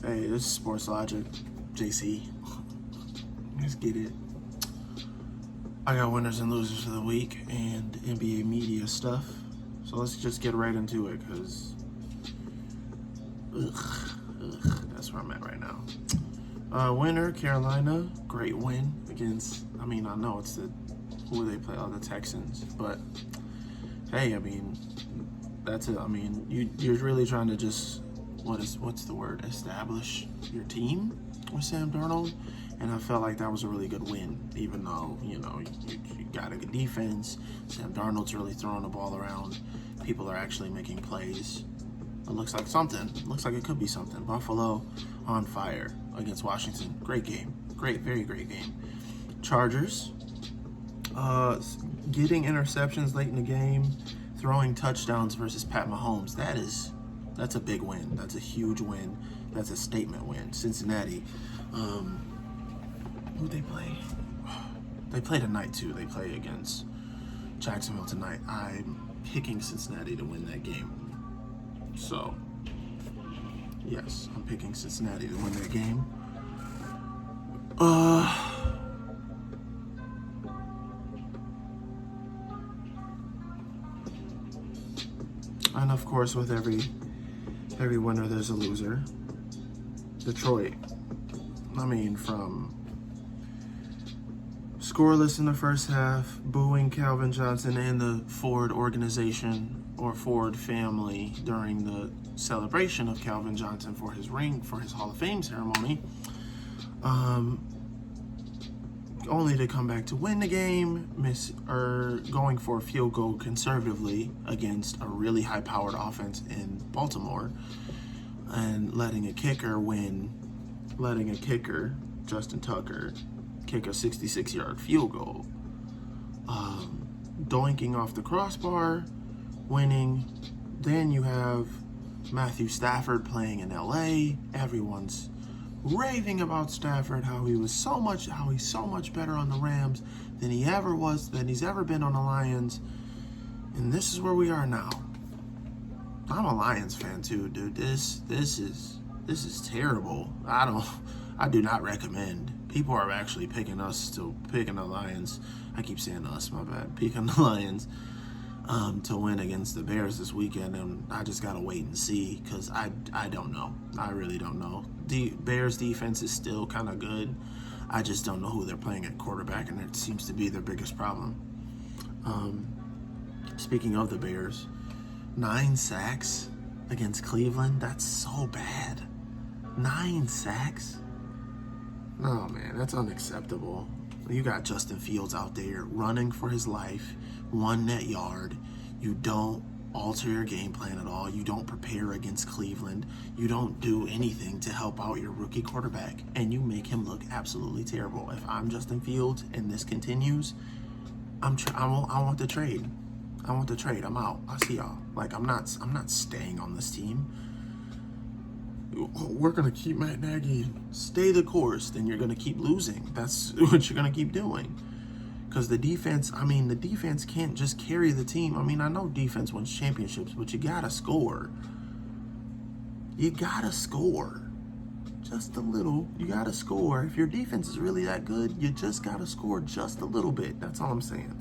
Hey, this is Sportslogic, JC. Let's get it. I got winners and losers for the week and NBA media stuff. So let's just get right into it, because that's where I'm at right now. Winner, Carolina, great win against, I know it's who they play, the Texans, but hey, that's it. You're really trying to just, what's the word, establish your team with Sam Darnold, and I felt like that was a really good win, even though, you got a good defense. Sam Darnold's really throwing the ball around. People are actually making plays. It looks like something. It looks like it could be something. Buffalo on fire against Washington. Great game. Very great game. Chargers, getting interceptions late in the game, throwing touchdowns versus Pat Mahomes. That's a big win. That's a huge win. That's a statement win. Cincinnati, who they play? They play tonight too. They play against Jacksonville tonight. I'm picking Cincinnati to win that game. So, yes, I'm picking Cincinnati to win that game. And of course, with every winner, there's a loser. Detroit. From scoreless in the first half, booing Calvin Johnson and the Ford organization or Ford family during the celebration of Calvin Johnson for his Hall of Fame ceremony, only to come back to win the game, going for a field goal conservatively against a really high-powered offense in Baltimore, and letting a kicker, Justin Tucker, kick a 66-yard field goal, doinking off the crossbar, winning. Then you have Matthew Stafford playing in LA. Everyone's raving about Stafford, how he's so much better on the Rams than he's ever been on the Lions. And this is where we are now. I'm a Lions fan too, dude. This is terrible. I do not recommend. People are actually picking the Lions. I keep saying us, my bad. Picking the Lions to win against the Bears this weekend, and I just gotta wait and see, because I don't know. I really don't know. The Bears defense is still kind of good. I just don't know who they're playing at quarterback, and it seems to be their biggest problem. Speaking of the Bears, 9 sacks against Cleveland. That's so bad. 9 sacks? No, man, that's unacceptable. You got Justin Fields out there running for his life, 1 net yard. You don't alter your game plan at all. You don't prepare against Cleveland. You don't do anything to help out your rookie quarterback, and you make him look absolutely terrible. If I'm Justin Fields and this continues, I want the trade. I want the trade. I'm out. I'll see y'all. I'm not staying on this team. We're going to keep Matt Nagy. Stay the course, then you're going to keep losing. That's what you're going to keep doing. Because the defense can't just carry the team. I know defense wins championships, but you got to score. You got to score. Just a little. You got to score. If your defense is really that good, you just got to score just a little bit. That's all I'm saying.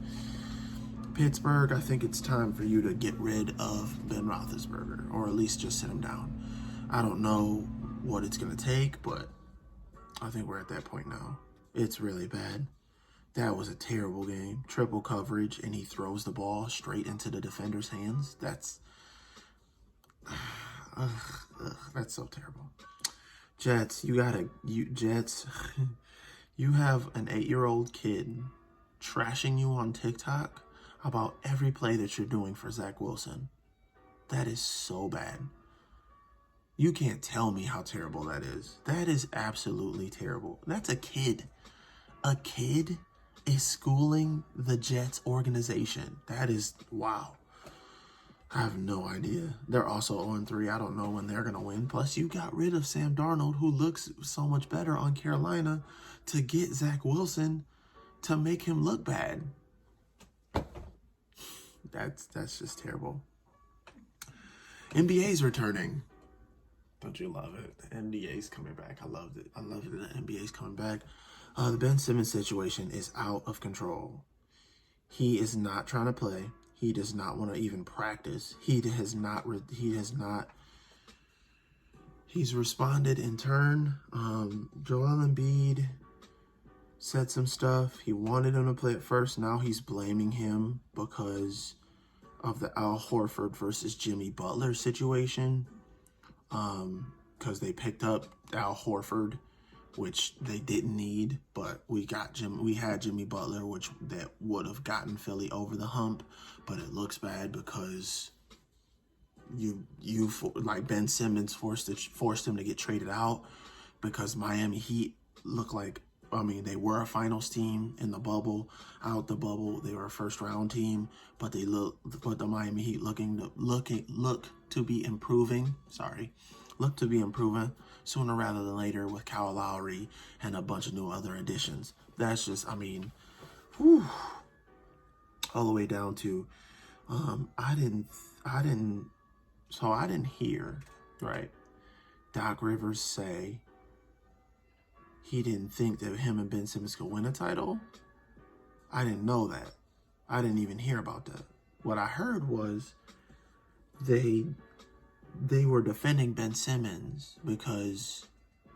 Pittsburgh, I think it's time for you to get rid of Ben Roethlisberger, or at least just sit him down. I don't know what it's going to take, but I think we're at that point now. It's really bad. That was a terrible game. Triple coverage, and he throws the ball straight into the defender's hands. That's so terrible. Jets, you have an 8-year-old kid trashing you on TikTok about every play that you're doing for Zach Wilson. That is so bad. You can't tell me how terrible that is. That is absolutely terrible. That's a kid. A kid is schooling the Jets organization. That is, wow. I have no idea. They're also 0-3. I don't know when they're going to win. Plus, you got rid of Sam Darnold, who looks so much better on Carolina, to get Zach Wilson to make him look bad. That's just terrible. NBA's returning. Don't you love it? The NBA's coming back. I loved it. I love it. The NBA's coming back. The Ben Simmons situation is out of control. He is not trying to play. He does not want to even practice. He has not. He's responded in turn. Joel Embiid said some stuff. He wanted him to play at first. Now he's blaming him because of the Al Horford versus Jimmy Butler situation. Because they picked up Al Horford, which they didn't need, but we had Jimmy Butler, which that would have gotten Philly over the hump, but it looks bad because like Ben Simmons forced him to get traded out because Miami Heat looked like, I mean, they were a finals team in the bubble. Out the bubble, they were a first round team, but the Miami Heat look to be improving. Look to be improving sooner rather than later with Kyle Lowry and a bunch of new other additions. That's just, I mean, whew, all the way down to, I didn't hear, right, Doc Rivers say he didn't think that him and Ben Simmons could win a title. I didn't know that. I didn't even hear about that. What I heard was they were defending Ben Simmons because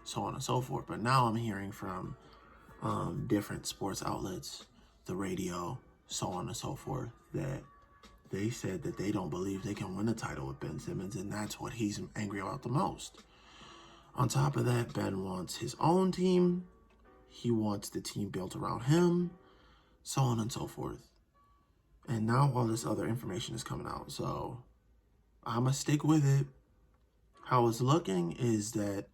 so on and so forth. But now I'm hearing from different sports outlets, the radio, so on and so forth, that they said that they don't believe they can win a title with Ben Simmons, and that's what he's angry about the most. On top of that, Ben wants his own team. He wants the team built around him, so on and so forth. And now all this other information is coming out, so I'm going to stick with it. How it's looking is that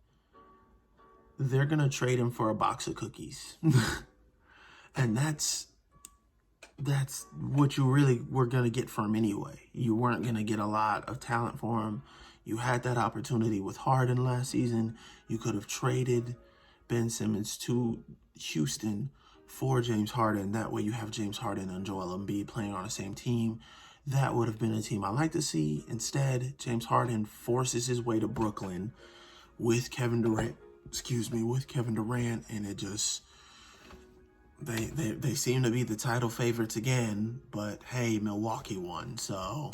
they're going to trade him for a box of cookies. And that's what you really were going to get from him anyway. You weren't going to get a lot of talent for him. You had that opportunity with Harden last season. You could have traded Ben Simmons to Houston for James Harden. That way you have James Harden and Joel Embiid playing on the same team. That would have been a team I like to see. Instead, James Harden forces his way to Brooklyn with Kevin Durant, and it just, they seem to be the title favorites again, but hey, Milwaukee won, so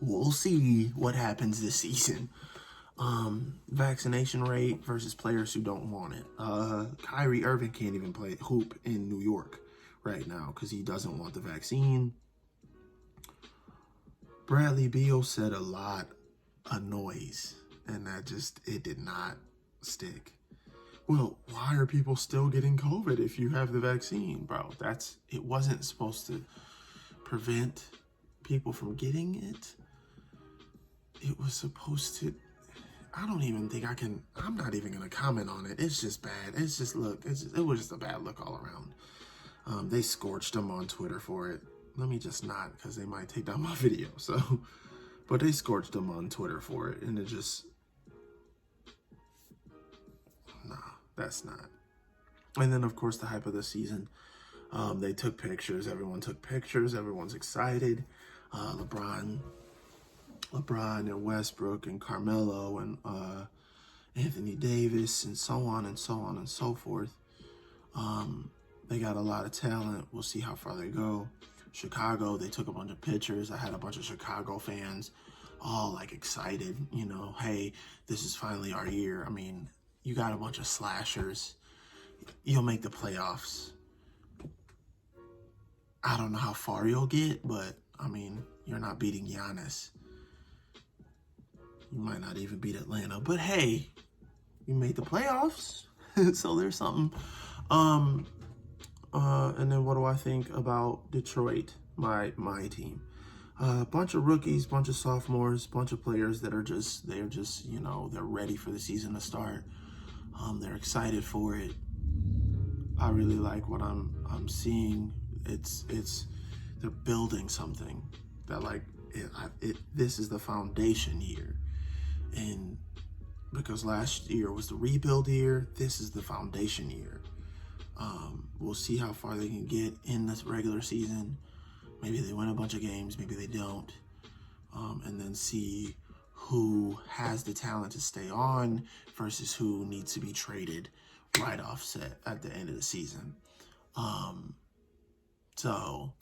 we'll see what happens this season. Vaccination rate versus players who don't want it. Kyrie Irving can't even play hoop in New York right now because he doesn't want the vaccine. Bradley Beal said a lot of noise, and it did not stick. Well, why are people still getting COVID if you have the vaccine, bro? It wasn't supposed to prevent people from getting it. It was supposed to, I don't even think I'm not even going to comment on it. It's just bad. It was just a bad look all around. They scorched him on Twitter for it. Let me just not, because they might take down my video. But they scorched him on Twitter for it, and that's not. And then, of course, the hype of the season. They took pictures. Everyone took pictures. Everyone's excited. LeBron and Westbrook and Carmelo and Anthony Davis and so on and so on and so forth. They got a lot of talent. We'll see how far they go. Chicago, they took a bunch of pictures. I had a bunch of Chicago fans all like excited, hey, this is finally our year. I mean, you got a bunch of slashers. You'll make the playoffs. I don't know how far you'll get, but I mean, you're not beating Giannis. You might not even beat Atlanta, but hey, you made the playoffs. So there's something. And then what do I think about Detroit, my team? Bunch of rookies, bunch of sophomores, bunch of players that they're ready for the season to start. They're excited for it. I really like what I'm seeing. They're building something that this is the foundation year. And because last year was the rebuild year, this is the foundation year. We'll see how far they can get in this regular season. Maybe they win a bunch of games, maybe they don't. And then see who has the talent to stay on versus who needs to be traded right offset at the end of the season. So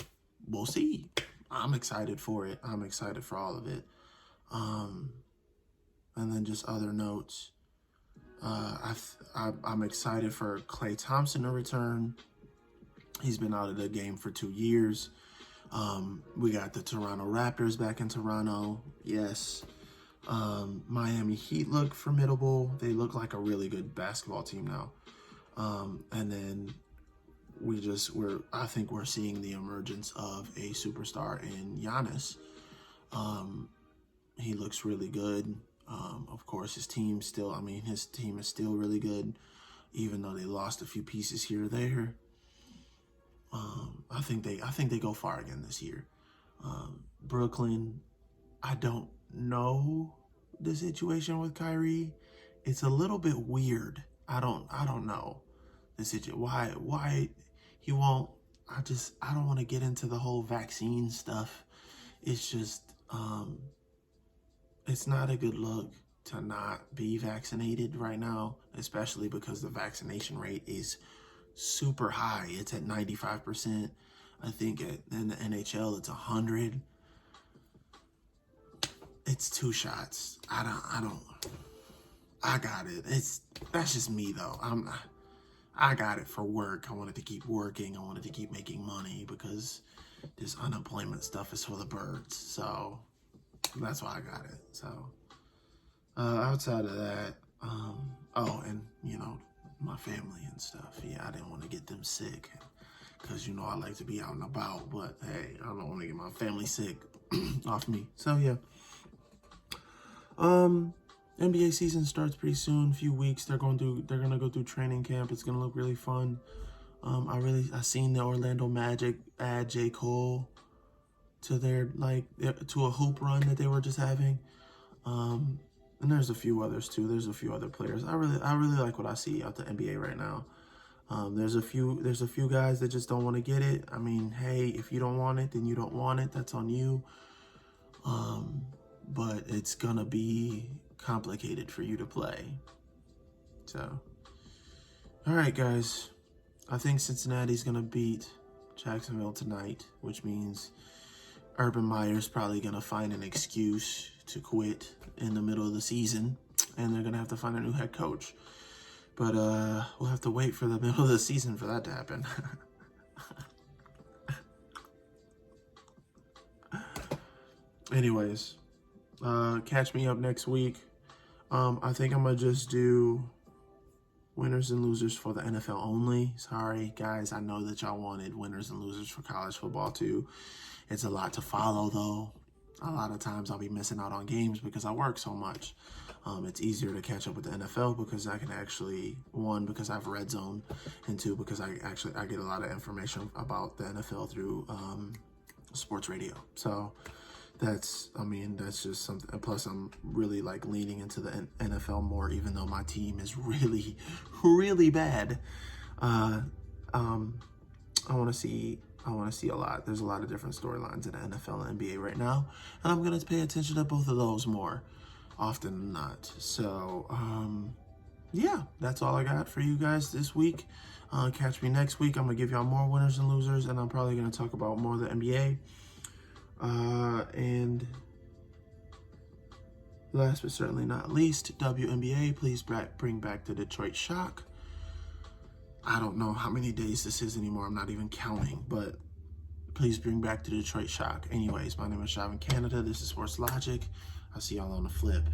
we'll see. I'm excited for it. I'm excited for all of it. And then just other notes. I'm excited for Klay Thompson to return. He's been out of the game for 2 years. We got the Toronto Raptors back in Toronto. Yes. Miami Heat look formidable. They look like a really good basketball team now. And then I think we're seeing the emergence of a superstar in Giannis. He looks really good. Of course, his team is still really good, even though they lost a few pieces here or there. I think they go far again this year. Brooklyn, I don't know the situation with Kyrie. It's a little bit weird. I don't know the situation. Why he won't. I don't want to get into the whole vaccine stuff. It's just it's not a good look to not be vaccinated right now, especially because the vaccination rate is super high. It's at 95%. I think in the NHL it's 100. It's 2 shots. I got it. That's just me though. I got it for work. I wanted to keep working. I wanted to keep making money because this unemployment stuff is for the birds. So that's why I got it. So outside of that, and my family and stuff. Yeah, I didn't want to get them sick because I like to be out and about. But hey, I don't want to get my family sick off me. So yeah. NBA season starts pretty soon. A few weeks. They're gonna go through training camp. It's gonna look really fun. I seen the Orlando Magic add J. Cole to their to a hoop run that they were just having. And there's a few others too. There's a few other players. I really like what I see out the NBA right now. There's a few guys that just don't want to get it. I mean, hey, if you don't want it, then you don't want it. That's on you. But it's gonna be complicated for you to play. So, all right, guys. I think Cincinnati's gonna beat Jacksonville tonight, which means Urban Meyer's probably gonna find an excuse to quit in the middle of the season, and they're gonna have to find a new head coach. But we'll have to wait for the middle of the season for that to happen. Anyways, catch me up next week. I think I'm gonna just do winners and losers for the NFL only. Sorry, guys. I know that y'all wanted winners and losers for college football too. It's a lot to follow, though. A lot of times I'll be missing out on games because I work so much. It's easier to catch up with the NFL because I can actually, one, because I have Red Zone, and two, because I get a lot of information about the NFL through sports radio. So that's just something. Plus, I'm really leaning into the NFL more, even though my team is really, really bad. I want to see a lot. There's a lot of different storylines in the NFL and NBA right now, and I'm gonna pay attention to both of those more often than not. So, yeah, that's all I got for you guys this week. Catch me next week. I'm gonna give y'all more winners and losers, and I'm probably gonna talk about more of the NBA. And last but certainly not least, WNBA, please bring back the Detroit Shock. I don't know how many days this is anymore. I'm not even counting, but please bring back the Detroit Shock. Anyways, my name is Shav in Canada. This is Sportslogic. I'll see y'all on the flip.